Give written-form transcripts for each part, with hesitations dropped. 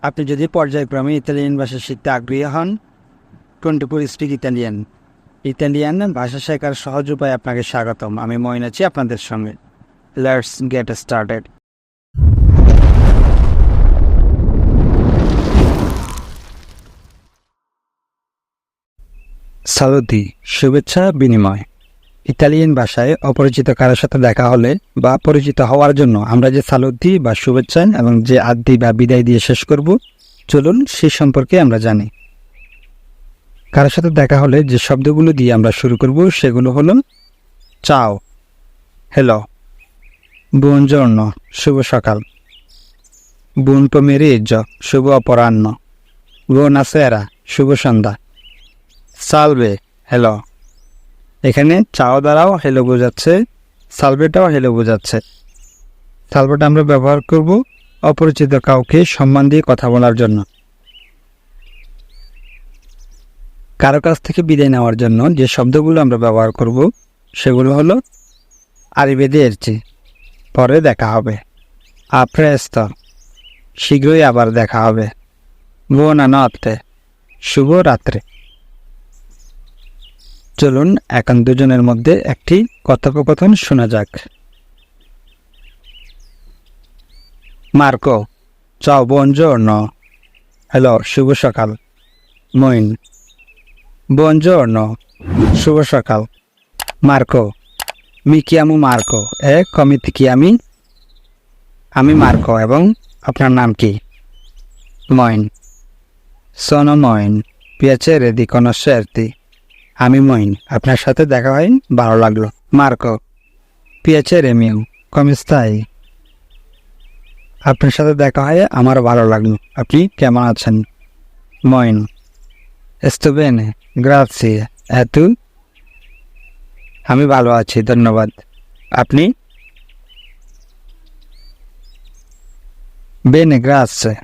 আপনি যদি পর্যায়ক্রমে ইতালিয়ান ভাষা শিখতে আগ্রহী হন, 24 স্পিক ইতালিয়ান ইতালিয়ান ভাষা শেখার সহজ উপায় আপনাকে স্বাগতম। আমি মঈন আছি আপনাদের সঙ্গে। Let's get started. সালুতি, শুভেচ্ছা বিনিময়। ইতালিয়ান ভাষায় অপরিচিত কারোর সাথে দেখা হলে বা পরিচিত হওয়ার জন্য আমরা যে সালুতি বা শুভেচ্ছা এবং যে আদ্যি বা বিদায় দিয়ে শেষ করব, চলুন সে সম্পর্কে আমরা জানি। কারোর সাথে দেখা হলে যে শব্দগুলো দিয়ে আমরা শুরু করব সেগুলো হলো চাও, হ্যালো, বুongiorno, শুভ সকাল, বুন pomeriggio, শুভ অপরাহ্ন, buonasera, শুভ সন্ধ্যা, সালভে, হ্যালো। এখানে চাও দ্বারাও হ্যালো বোঝাচ্ছে, সালভেটাও হ্যালো বোঝাচ্ছে। সালভেটা আমরা ব্যবহার করব অপরিচিত কাউকে সম্মান দিয়ে কথা বলার জন্য। কারো কাছ থেকে বিদায় নেওয়ার জন্য যে শব্দগুলো আমরা ব্যবহার করব সেগুলো হলো আরিভেদেরচি, পরে দেখা হবে, আ প্রেsto, শীঘ্রই আবার দেখা হবে, বুonanotte, শুভ রাত্রে। চলুন এখন দুজনের মধ্যে একটি কথোপকথন শোনা যাক। মার্কো, ciao, buongiorno, হ্যালো, শুভ সকাল। মইন, buongiorno, শুভ সকাল। Marco, mi chiamo Marco e come ti chiami? আমি মার্কো, এবং আপনার নাম কি? Moeen, sono Moin, piacere di conoscerti. আমি মইন, আপনার সাথে দেখা হয় ভালো লাগলো। Marco, piacere mio, come stai? আপনার সাথে দেখা হয় আমার ভালো লাগলো, আপনি কেমন আছেন? Moeen, sto bene, grazie, e tu? আমি ভালো আছি, ধন্যবাদ। আপনি? Bene, grazie.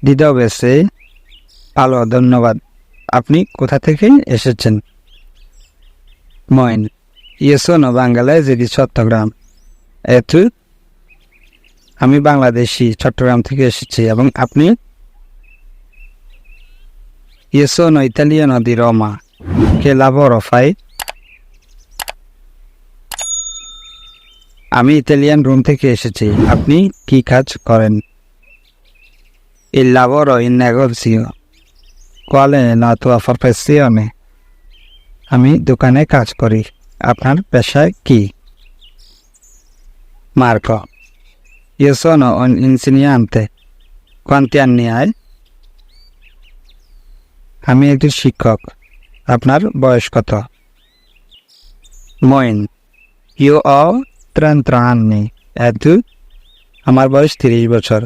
Di dove sei? ভালো, ধন্যবাদ। আপনি কোথা থেকে এসেছেন? Moeen, io sono bangalese di Cottogram. E tu? আমি বাংলাদেশি, চট্টগ্রাম থেকে এসেছি, এবং আপনি? Io sono italiano di Roma. Che lavoro fai? আমি ইতালিয়ান রোম থেকে এসেছি, আপনি কি কাজ করেন? Il lavoro in negozio. Qual è la tua professione? আমি দোকানে কাজ করি, আপনার পেশা কি? Marco, io sono un insegnante. Quanti anni hai? আমি একজন শিক্ষক, আপনার বয়স কত? Moeen, io ho 30 anni. E tu? আমার বয়স 30 বছর,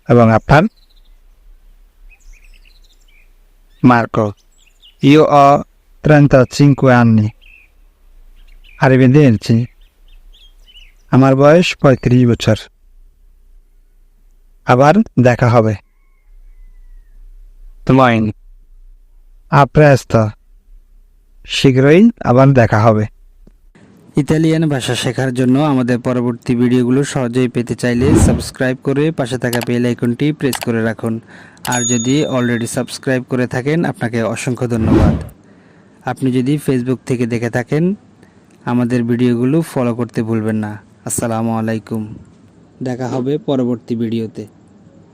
এবং আপনার? Marco, io ho 35 anni. Arrivederci. আমার বয়স 35 বছর, আবার দেখা হবে। মইন, a presto, শীঘ্রই আবার দেখা হবে। ইতালিয়ান ভাষা শেখার জন্য আমাদের পরবর্তী ভিডিওগুলো সহজেই পেতে চাইলে সাবস্ক্রাইব করে পাশে থাকা বেল আইকনটি প্রেস করে রাখুন। আর যদি অলরেডি সাবস্ক্রাইব করে থাকেন, আপনাকে অসংখ্য ধন্যবাদ। আপনি যদি ফেসবুক থেকে দেখে থাকেন, আমাদের ভিডিওগুলো ফলো করতে ভুলবেন না। আসসালামু আলাইকুম, দেখা হবে পরবর্তী ভিডিওতে।